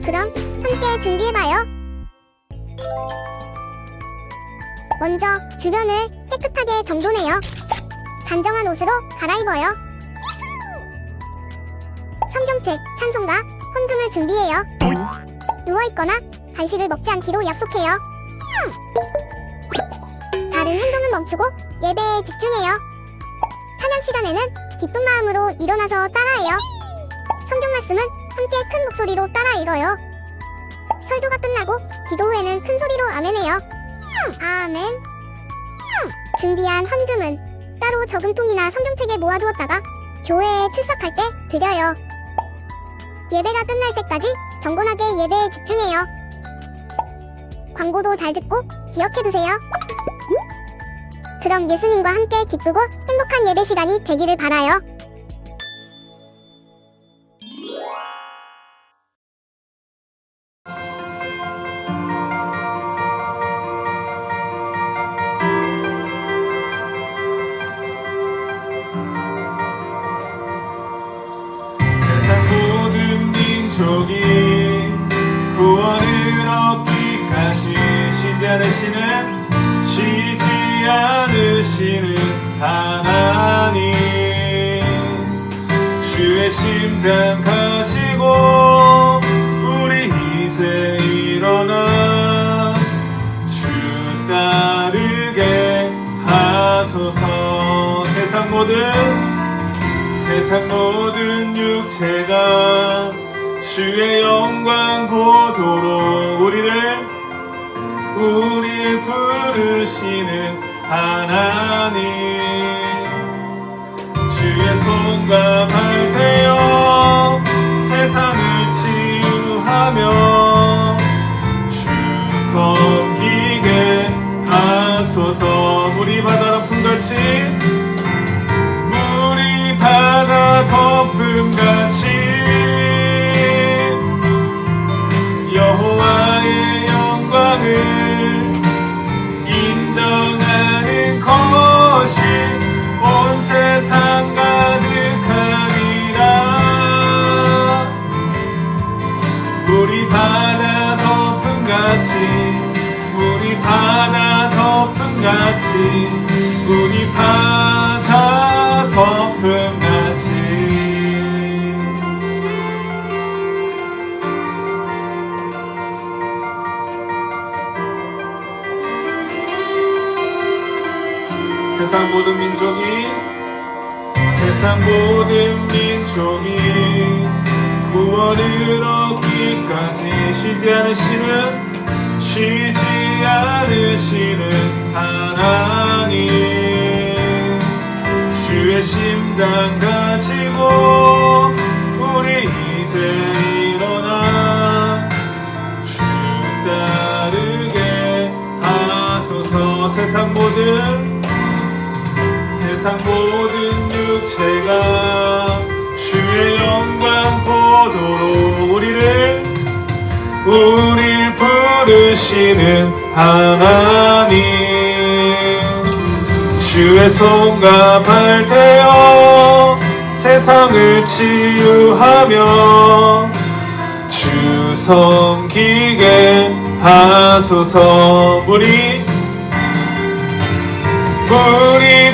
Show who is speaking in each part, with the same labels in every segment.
Speaker 1: 그럼 함께 준비해봐요. 먼저 주변을 깨끗하게 정돈해요. 단정한 옷으로 갈아입어요. 성경책, 찬송가, 헌금을 준비해요. 누워있거나 간식을 먹지 않기로 약속해요. 다른 행동은 멈추고 예배에 집중해요. 찬양 시간에는 기쁜 마음으로 일어나서 따라해요. 성경 말씀은 함께 큰 목소리로 따라 읽어요. 설교가 끝나고 기도 후에는 큰 소리로 아멘해요. 아멘. 준비한 헌금은 따로 저금통이나 성경책에 모아두었다가 교회에 출석할 때 드려요. 예배가 끝날 때까지 경건하게 예배에 집중해요. 광고도 잘 듣고 기억해두세요. 그럼 예수님과 함께 기쁘고 행복한 예배 시간이 되기를 바라요.
Speaker 2: 세상 모든 민족이 구원을 얻기까지 쉬지 않으시는 하나님, 주의 심장 가지고 우리 이제 일어나 주 따르게 하소서. 세상 모든 육체가 주의 영광 보도록 우리를 부르시는 하나님, 주의 손과 발 되어 세상을 치유하며 주 섬기게 하소서. 물이 바다 덮음같이 바다 덮음같이 여호와의 영광을 인정하는 것이 온 세상 가득하리라. 우리 바다 덮음같이 우리 바다 덮음같이 우리 바다 덮음같이 세상 모든 민족이 구원을 얻기까지 쉬지 않으시는 하나님, 주의 심장 가지고 우리 이제 일어나 주 따르게 하소서. 세상 모든 육체가 주의 영광 보도록 우리를 부르시는 하나님, 주의 손과 발 되어 세상을 치유하며 주 섬기게 하소서. 우리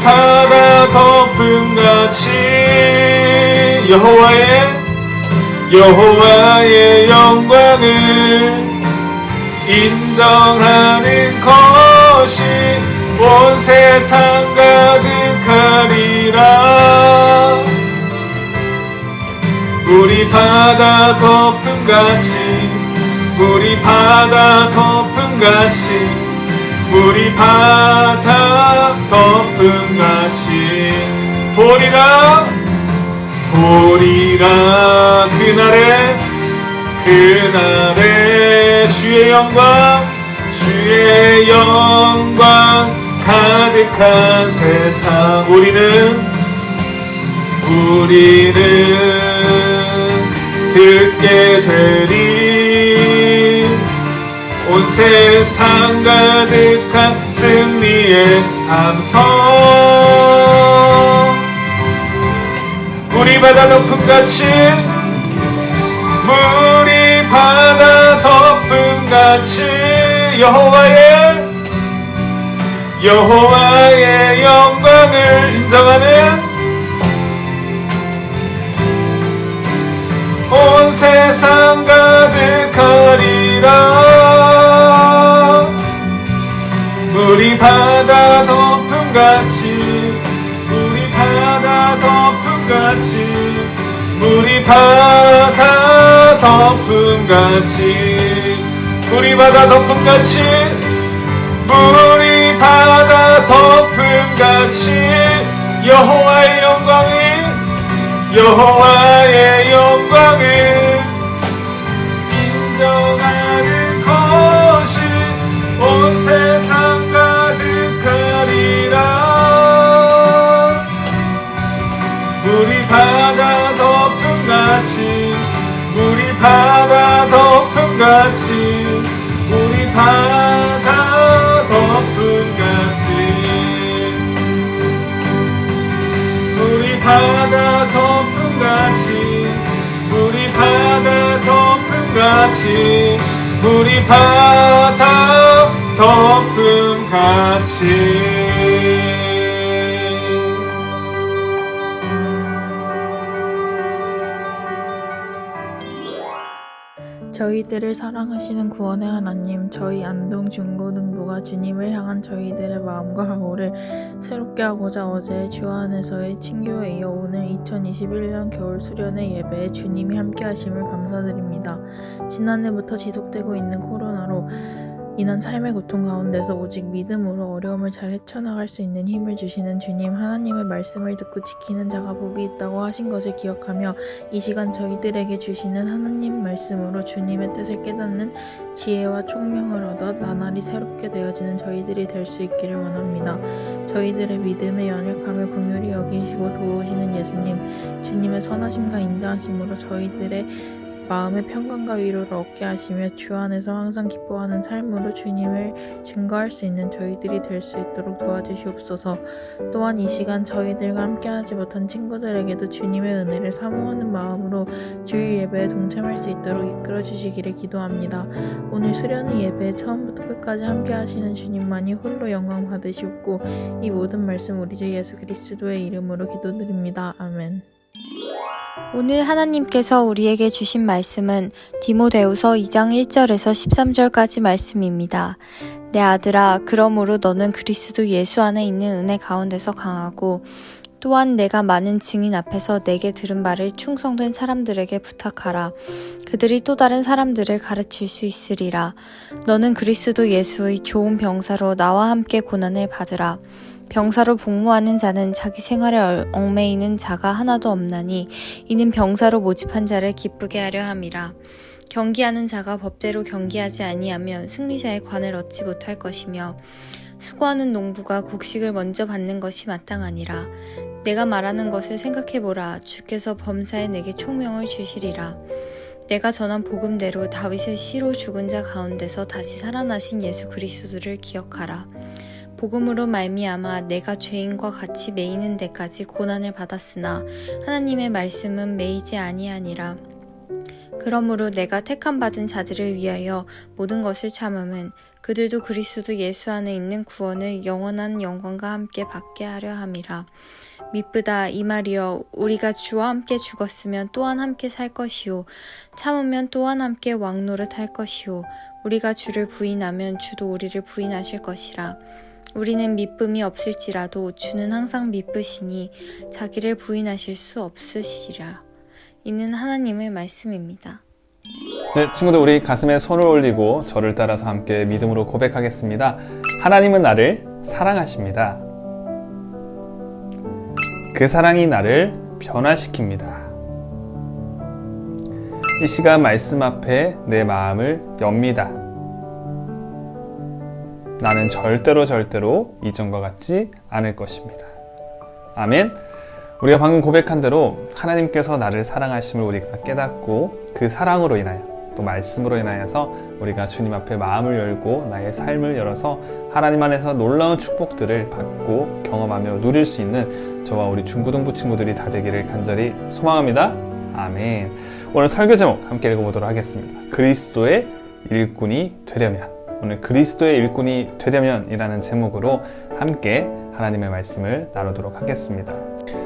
Speaker 2: 바다 덮음같이 여호와의 영광을 인정하는 것이 온 세상 가득하리라. 우리 바다 덮음같이 우리 바다 덮음같이 우리 바다 덮음같이 보리라 그날에 주의 영광 가득한 세상 우리는 듣게 되리. 온 세상 가득한 승리의 함성. 우리 바다 높음같이 우리 바다 높음같이 여호와의 영광을 인정하는 온 세상 가득하리라. 물이 바다 덮음같이 물이 바다 덮음같이 물이 바다 덮음같이 물이 바다 덮음같이 물이 바다 덮음같이 여호와의 영광을 인정하는 것이 온 세상 가득하리라. 물이 바다 덮음같이 물이 바다 덮음같이 물이 바다 덮음같이 물이 바다 덮음같이 물이 바다 덮음같이 물이 바다 덮음같이.
Speaker 3: 저희들을 사랑하시는 구원의 하나님, 저희 안동 중고등부가 주님을 향한 저희들의 마음과 각오를 새롭게 하고자 어제 주안에서의 친교에 이어 오늘 2021년 겨울 수련회 예배에 주님이 함께 하심을 감사드립니다. 지난해부터 지속되고 있는 코로나로 인한 삶의 고통 가운데서 오직 믿음으로 어려움을 잘 헤쳐나갈 수 있는 힘을 주시는 주님, 하나님의 말씀을 듣고 지키는 자가 복이 있다고 하신 것을 기억하며 이 시간 저희들에게 주시는 하나님 말씀으로 주님의 뜻을 깨닫는 지혜와 총명을 얻어 나날이 새롭게 되어지는 저희들이 될 수 있기를 원합니다. 저희들의 믿음의 연약함을 긍휼히 여기시고 도우시는 예수님, 주님의 선하심과 인자하심으로 저희들의 마음의 평강과 위로를 얻게 하시며 주 안에서 항상 기뻐하는 삶으로 주님을 증거할 수 있는 저희들이 될 수 있도록 도와주시옵소서. 또한 이 시간 저희들과 함께하지 못한 친구들에게도 주님의 은혜를 사모하는 마음으로 주일 예배에 동참할 수 있도록 이끌어 주시기를 기도합니다. 오늘 수련회 예배에 처음부터 끝까지 함께하시는 주님만이 홀로 영광 받으시옵고 이 모든 말씀 우리 주 예수 그리스도의 이름으로 기도드립니다. 아멘.
Speaker 4: 오늘 하나님께서 우리에게 주신 말씀은 디모데후서 2장 1절에서 13절까지 말씀입니다. 내 아들아, 그러므로 너는 그리스도 예수 안에 있는 은혜 가운데서 강하고 또한 내가 많은 증인 앞에서 내게 들은 바를 충성된 사람들에게 부탁하라. 그들이 또 다른 사람들을 가르칠 수 있으리라. 너는 그리스도 예수의 좋은 병사로 나와 함께 고난을 받으라. 병사로 복무하는 자는 자기 생활에 얽매이는 자가 하나도 없나니 이는 병사로 모집한 자를 기쁘게 하려 함이라. 경기하는 자가 법대로 경기하지 아니하면 승리자의 관을 얻지 못할 것이며 수고하는 농부가 곡식을 먼저 받는 것이 마땅하니라. 내가 말하는 것을 생각해보라. 주께서 범사에 내게 총명을 주시리라. 내가 전한 복음대로 다윗의 씨로 죽은 자 가운데서 다시 살아나신 예수 그리스도를 기억하라. 복음으로 말미암아 내가 죄인과 같이 매이는 데까지 고난을 받았으나 하나님의 말씀은 매이지 아니하니라. 그러므로 내가 택함 받은 자들을 위하여 모든 것을 참음은 그들도 그리스도 예수 안에 있는 구원을 영원한 영광과 함께 받게 하려 함이라. 미쁘다 이 말이여, 우리가 주와 함께 죽었으면 또한 함께 살 것이요 참으면 또한 함께 왕노릇 할 것이요 우리가 주를 부인하면 주도 우리를 부인하실 것이라. 우리는 미쁨이 없을지라도 주는 항상 미쁘시니 자기를 부인하실 수 없으시리라. 이는 하나님의 말씀입니다.
Speaker 5: 네, 친구들, 우리 가슴에 손을 올리고 저를 따라서 함께 믿음으로 고백하겠습니다. 하나님은 나를 사랑하십니다. 그 사랑이 나를 변화시킵니다. 이 시간 말씀 앞에 내 마음을 엽니다. 나는 절대로 이전과 같지 않을 것입니다. 아멘. 우리가 방금 고백한 대로 하나님께서 나를 사랑하심을 우리가 깨닫고 그 사랑으로 인하여 또 말씀으로 인하여서 우리가 주님 앞에 마음을 열고 나의 삶을 열어서 하나님 안에서 놀라운 축복들을 받고 경험하며 누릴 수 있는 저와 우리 중고등부 친구들이 다 되기를 간절히 소망합니다. 아멘. 오늘 설교 제목 함께 읽어보도록 하겠습니다. 그리스도의 일꾼이 되려면, 오늘 그리스도의 일꾼이 되려면이라는 제목으로 함께 하나님의 말씀을 나누도록 하겠습니다.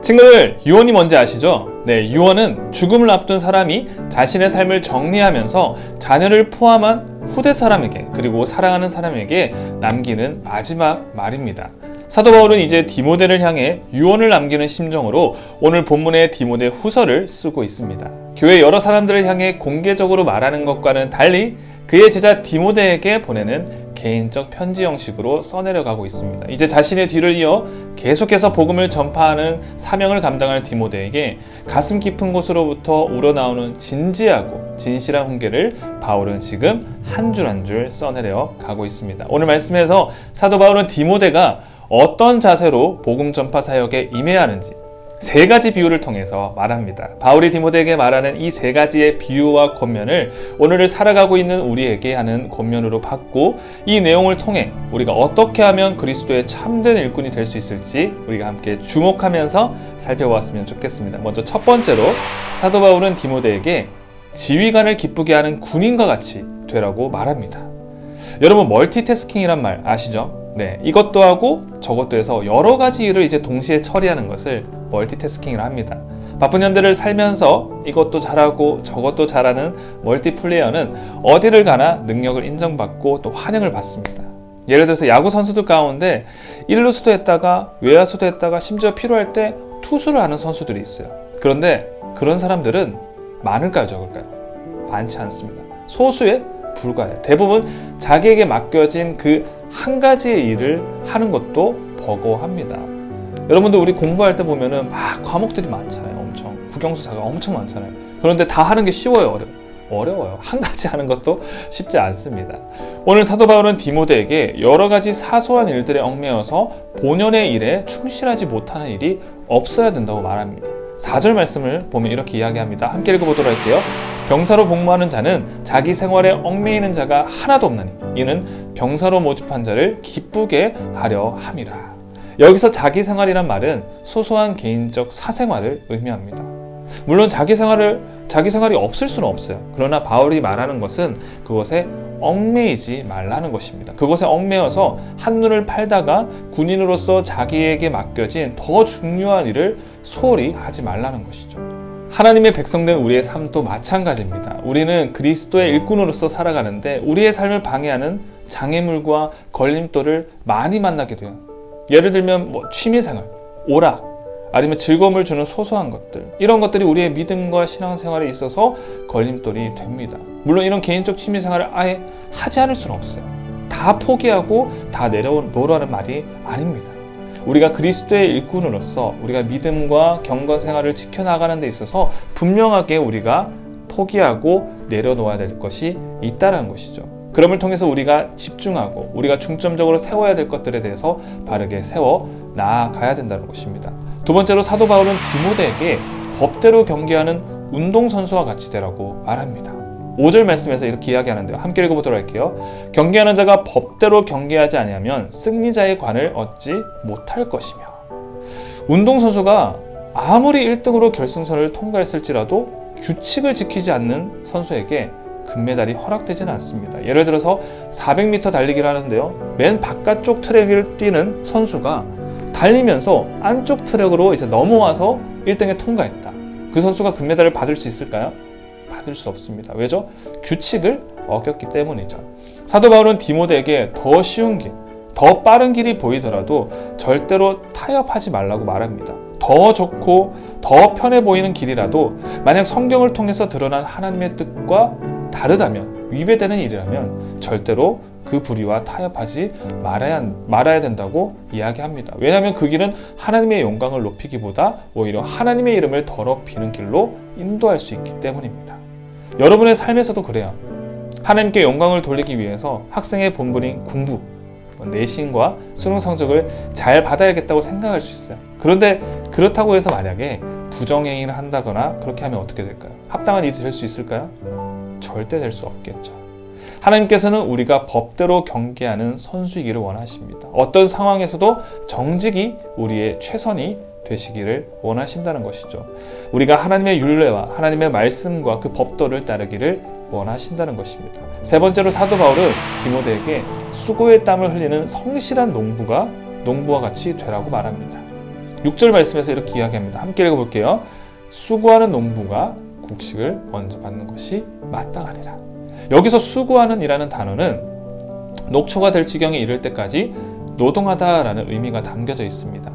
Speaker 5: 친구들, 유언이 뭔지 아시죠? 네, 유언은 죽음을 앞둔 사람이 자신의 삶을 정리하면서 자녀를 포함한 후대 사람에게, 그리고 사랑하는 사람에게 남기는 마지막 말입니다. 사도 바울은 이제 디모데를 향해 유언을 남기는 심정으로 오늘 본문의 디모데 후서를 쓰고 있습니다. 교회 여러 사람들을 향해 공개적으로 말하는 것과는 달리 그의 제자 디모데에게 보내는 개인적 편지 형식으로 써내려가고 있습니다. 이제 자신의 뒤를 이어 계속해서 복음을 전파하는 사명을 감당할 디모데에게 가슴 깊은 곳으로부터 우러나오는 진지하고 진실한 훈계를 바울은 지금 한 줄 한 줄 써내려 가고 있습니다. 오늘 말씀에서 사도 바울은 디모데가 어떤 자세로 복음 전파 사역에 임해야 하는지 3가지 비유를 통해서 말합니다. 바울이 디모데에게 말하는 이 3가지의 비유와 권면을 오늘을 살아가고 있는 우리에게 하는 권면으로 받고, 이 내용을 통해 우리가 어떻게 하면 그리스도의 참된 일꾼이 될 수 있을지 우리가 함께 주목하면서 살펴보았으면 좋겠습니다. 먼저 첫 번째로 사도 바울은 디모데에게 지휘관을 기쁘게 하는 군인과 같이 되라고 말합니다. 여러분, 멀티태스킹이란 말 아시죠? 네, 이것도 하고 저것도 해서 여러 가지 일을 이제 동시에 처리하는 것을 멀티태스킹이라 합니다. 바쁜 현대를 살면서 이것도 잘하고 저것도 잘하는 멀티플레이어는 어디를 가나 능력을 인정받고 또 환영을 받습니다. 예를 들어서 야구 선수들 가운데 1루수도 했다가 외야수도 했다가 심지어 필요할 때 투수를 하는 선수들이 있어요. 그런데 그런 사람들은 많을까요, 적을까요? 많지 않습니다. 소수에 불과해요. 대부분 자기에게 맡겨진 그 한 가지의 일을 하는 것도 버거워합니다. 여러분들, 우리 공부할 때 보면은 막 과목들이 많잖아요. 엄청 국영수사가 엄청 많잖아요. 그런데 다 하는 게 쉬워요, 어려워요. 한 가지 하는 것도 쉽지 않습니다. 오늘 사도 바울은 디모데에게 여러 가지 사소한 일들에 얽매여서 본연의 일에 충실하지 못하는 일이 없어야 된다고 말합니다. 4절 말씀을 보면 이렇게 이야기합니다. 함께 읽어보도록 할게요. 병사로 복무하는 자는 자기 생활에 얽매이는 자가 하나도 없나니 이는 병사로 모집한 자를 기쁘게 하려 함이라. 여기서 자기 생활이란 말은 소소한 개인적 사생활을 의미합니다. 물론 자기 생활이 없을 수는 없어요. 그러나 바울이 말하는 것은 그것에 얽매이지 말라는 것입니다. 그것에 얽매여서 한눈을 팔다가 군인으로서 자기에게 맡겨진 더 중요한 일을 소홀히 하지 말라는 것이죠. 하나님의 백성된 우리의 삶도 마찬가지입니다. 우리는 그리스도의 일꾼으로서 살아가는데 우리의 삶을 방해하는 장애물과 걸림돌을 많이 만나게 돼요. 예를 들면 취미생활, 오락, 아니면 즐거움을 주는 소소한 것들, 이런 것들이 우리의 믿음과 신앙생활에 있어서 걸림돌이 됩니다. 물론 이런 개인적 취미생활을 아예 하지 않을 수는 없어요. 다 포기하고 다 내려놓으라는 말이 아닙니다. 우리가 그리스도의 일꾼으로서 우리가 믿음과 경건생활을 지켜나가는 데 있어서 분명하게 우리가 포기하고 내려놓아야 될 것이 있다는 것이죠. 그럼을 통해서 우리가 집중하고 우리가 중점적으로 세워야 될 것들에 대해서 바르게 세워 나아가야 된다는 것입니다. 두 번째로 사도 바울은 디모데에게 법대로 경계하는 운동선수와 같이 되라고 말합니다. 5절 말씀에서 이렇게 이야기하는데요. 함께 읽어보도록 할게요. 경계하는 자가 법대로 경계하지 아니하면 승리자의 관을 얻지 못할 것이며, 운동선수가 아무리 1등으로 결승선을 통과했을지라도 규칙을 지키지 않는 선수에게 금메달이 허락되지는 않습니다. 예를 들어서 400m 달리기를 하는데요. 맨 바깥쪽 트랙을 뛰는 선수가 달리면서 안쪽 트랙으로 이제 넘어와서 1등에 통과했다. 그 선수가 금메달을 받을 수 있을까요? 받을 수 없습니다. 왜죠? 규칙을 어겼기 때문이죠. 사도 바울은 디모데에게 더 쉬운 길, 더 빠른 길이 보이더라도 절대로 타협하지 말라고 말합니다. 더 좋고 더 편해 보이는 길이라도 만약 성경을 통해서 드러난 하나님의 뜻과 다르다면, 위배되는 일이라면 절대로 그 불의와 타협하지 말아야 된다고 이야기합니다. 왜냐하면 그 길은 하나님의 영광을 높이기보다 오히려 하나님의 이름을 더럽히는 길로 인도할 수 있기 때문입니다. 여러분의 삶에서도 그래요. 하나님께 영광을 돌리기 위해서 학생의 본분인 공부, 내신과 수능 성적을 잘 받아야겠다고 생각할 수 있어요. 그런데 그렇다고 해서 만약에 부정행위를 한다거나 그렇게 하면 어떻게 될까요? 합당한 일이 될 수 있을까요? 절대 될 수 없겠죠. 하나님께서는 우리가 법대로 경계하는 선수이기를 원하십니다. 어떤 상황에서도 정직이 우리의 최선이 되시기를 원하신다는 것이죠. 우리가 하나님의 율례와 하나님의 말씀과 그 법도를 따르기를 원하신다는 것입니다. 세 번째로 사도 바울은 디모데에게 수고의 땀을 흘리는 성실한 농부와 같이 되라고 말합니다. 6절 말씀에서 이렇게 이야기합니다. 함께 읽어볼게요. 수고하는 농부가 곡식을 먼저 받는 것이 마땅하리라. 여기서 수고하는 이라는 단어는 녹초가 될 지경에 이를 때까지 노동하다라는 의미가 담겨져 있습니다.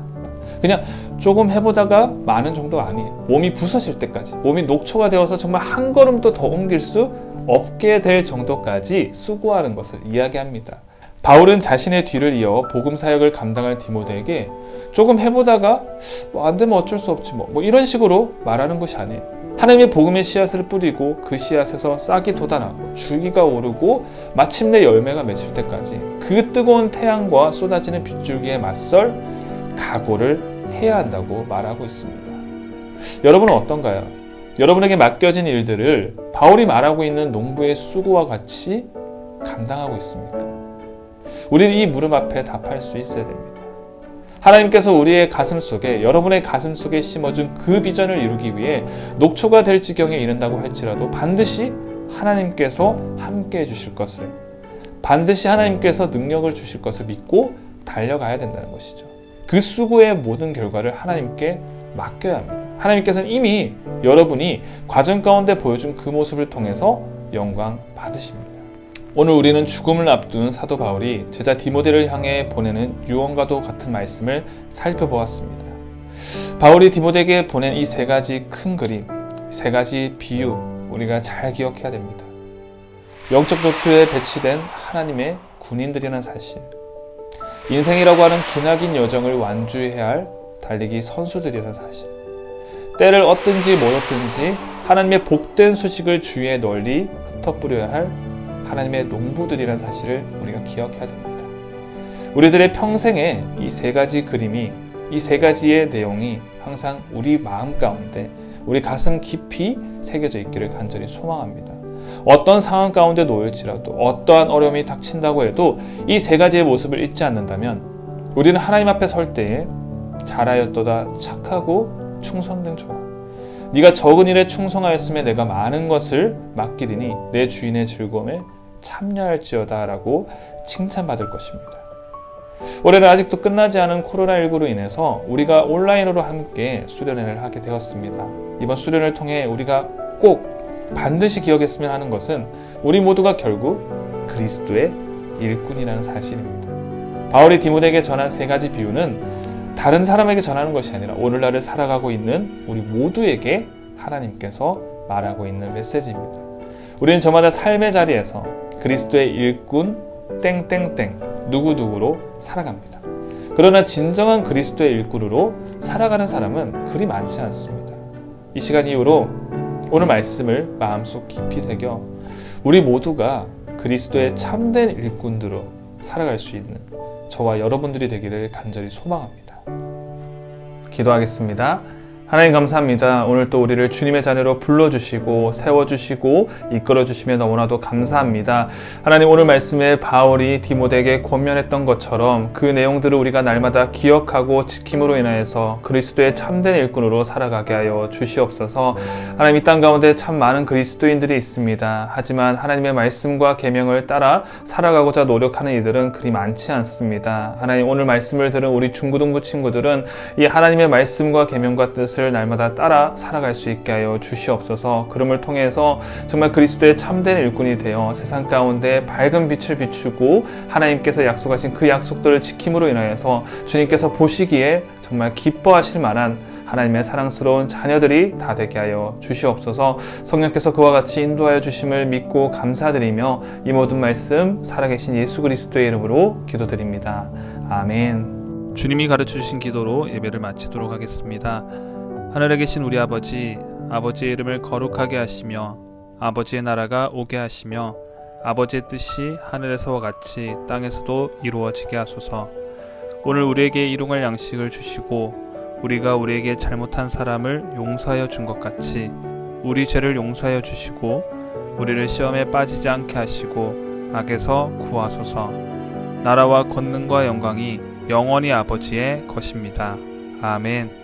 Speaker 5: 그냥 조금 해보다가 마는 정도 아니에요. 몸이 부서질 때까지, 몸이 녹초가 되어서 정말 한 걸음도 더 옮길 수 없게 될 정도까지 수고하는 것을 이야기합니다. 바울은 자신의 뒤를 이어 복음 사역을 감당할 디모데에게 조금 해보다가 안 되면 어쩔 수 없지 뭐 이런 식으로 말하는 것이 아니에요. 하나님의 복음의 씨앗을 뿌리고 그 씨앗에서 싹이 돋아나고 줄기가 오르고 마침내 열매가 맺힐 때까지 그 뜨거운 태양과 쏟아지는 빗줄기에 맞설 각오를 해야 한다고 말하고 있습니다. 여러분은 어떤가요? 여러분에게 맡겨진 일들을 바울이 말하고 있는 농부의 수고와 같이 감당하고 있습니까? 우리는 이 물음 앞에 답할 수 있어야 됩니다. 하나님께서 우리의 가슴 속에, 여러분의 가슴 속에 심어준 그 비전을 이루기 위해 녹초가 될 지경에 이른다고 할지라도 반드시 하나님께서 함께 해주실 것을, 반드시 하나님께서 능력을 주실 것을 믿고 달려가야 된다는 것이죠. 그 수고의 모든 결과를 하나님께 맡겨야 합니다. 하나님께서는 이미 여러분이 과정 가운데 보여준 그 모습을 통해서 영광 받으십니다. 오늘 우리는 죽음을 앞둔 사도 바울이 제자 디모데를 향해 보내는 유언과도 같은 말씀을 살펴보았습니다. 바울이 디모데에게 보낸 이 세 가지 큰 그림, 세 가지 비유, 우리가 잘 기억해야 됩니다. 영적 도표에 배치된 하나님의 군인들이라는 사실, 인생이라고 하는 기나긴 여정을 완주해야 할 달리기 선수들이라는 사실, 때를 얻든지 못 얻든지 하나님의 복된 소식을 주위에 널리 흩어뿌려야 할 하나님의 농부들이라는 사실을 우리가 기억해야 됩니다. 우리들의 평생에 이 세 가지 그림이, 이 세 가지의 내용이 항상 우리 마음 가운데, 우리 가슴 깊이 새겨져 있기를 간절히 소망합니다. 어떤 상황 가운데 놓일지라도, 어떠한 어려움이 닥친다고 해도 이 세 가지의 모습을 잊지 않는다면 우리는 하나님 앞에 설 때에 잘하였도다 착하고 충성된 종아, 네가 적은 일에 충성하였으며 내가 많은 것을 맡기리니 내 주인의 즐거움에 참여할지어다 라고 칭찬받을 것입니다. 올해는 아직도 끝나지 않은 코로나19로 인해서 우리가 온라인으로 함께 수련회를 하게 되었습니다. 이번 수련을 통해 우리가 꼭 반드시 기억했으면 하는 것은 우리 모두가 결국 그리스도의 일꾼이라는 사실입니다. 바울이 디모데에게 전한 세 가지 비유는 다른 사람에게 전하는 것이 아니라 오늘날을 살아가고 있는 우리 모두에게 하나님께서 말하고 있는 메시지입니다. 우리는 저마다 삶의 자리에서 그리스도의 일꾼 땡땡땡 누구누구로 살아갑니다. 그러나 진정한 그리스도의 일꾼으로 살아가는 사람은 그리 많지 않습니다. 이 시간 이후로 오늘 말씀을 마음속 깊이 새겨 우리 모두가 그리스도의 참된 일꾼들로 살아갈 수 있는 저와 여러분들이 되기를 간절히 소망합니다. 기도하겠습니다. 하나님 감사합니다. 오늘 또 우리를 주님의 자녀로 불러주시고 세워주시고 이끌어주시며 너무나도 감사합니다. 하나님, 오늘 말씀에 바울이 디모데에게 권면했던 것처럼 그 내용들을 우리가 날마다 기억하고 지킴으로 인하여서 그리스도의 참된 일꾼으로 살아가게 하여 주시옵소서. 하나님, 이 땅 가운데 참 많은 그리스도인들이 있습니다. 하지만 하나님의 말씀과 계명을 따라 살아가고자 노력하는 이들은 그리 많지 않습니다. 하나님, 오늘 말씀을 들은 우리 중고등부 친구들은 이 하나님의 말씀과 계명과 뜻을 날마다 따라 살아갈 수 있게 하여 주시옵소서. 그름을 통해서 정말 그리스도의 참된 일꾼이 되어 세상 가운데 밝은 빛을 비추고 하나님께서 약속하신 그 약속들을 지킴으로 인하여서 주님께서 보시기에 정말 기뻐하실 만한 하나님의 사랑스러운 자녀들이 다 되게 하여 주시옵소서. 성령께서 그와 같이 인도하여 주심을 믿고 감사드리며 이 모든 말씀 살아계신 예수 그리스도의 이름으로 기도드립니다. 아멘. 주님이 가르쳐 주신 기도로 예배를 마치도록 하겠습니다. 하늘에 계신 우리 아버지, 아버지의 이름을 거룩하게 하시며 아버지의 나라가 오게 하시며 아버지의 뜻이 하늘에서와 같이 땅에서도 이루어지게 하소서. 오늘 우리에게 일용할 양식을 주시고 우리가 우리에게 잘못한 사람을 용서하여 준 것 같이 우리 죄를 용서하여 주시고 우리를 시험에 빠지지 않게 하시고 악에서 구하소서. 나라와 권능과 영광이 영원히 아버지의 것입니다. 아멘.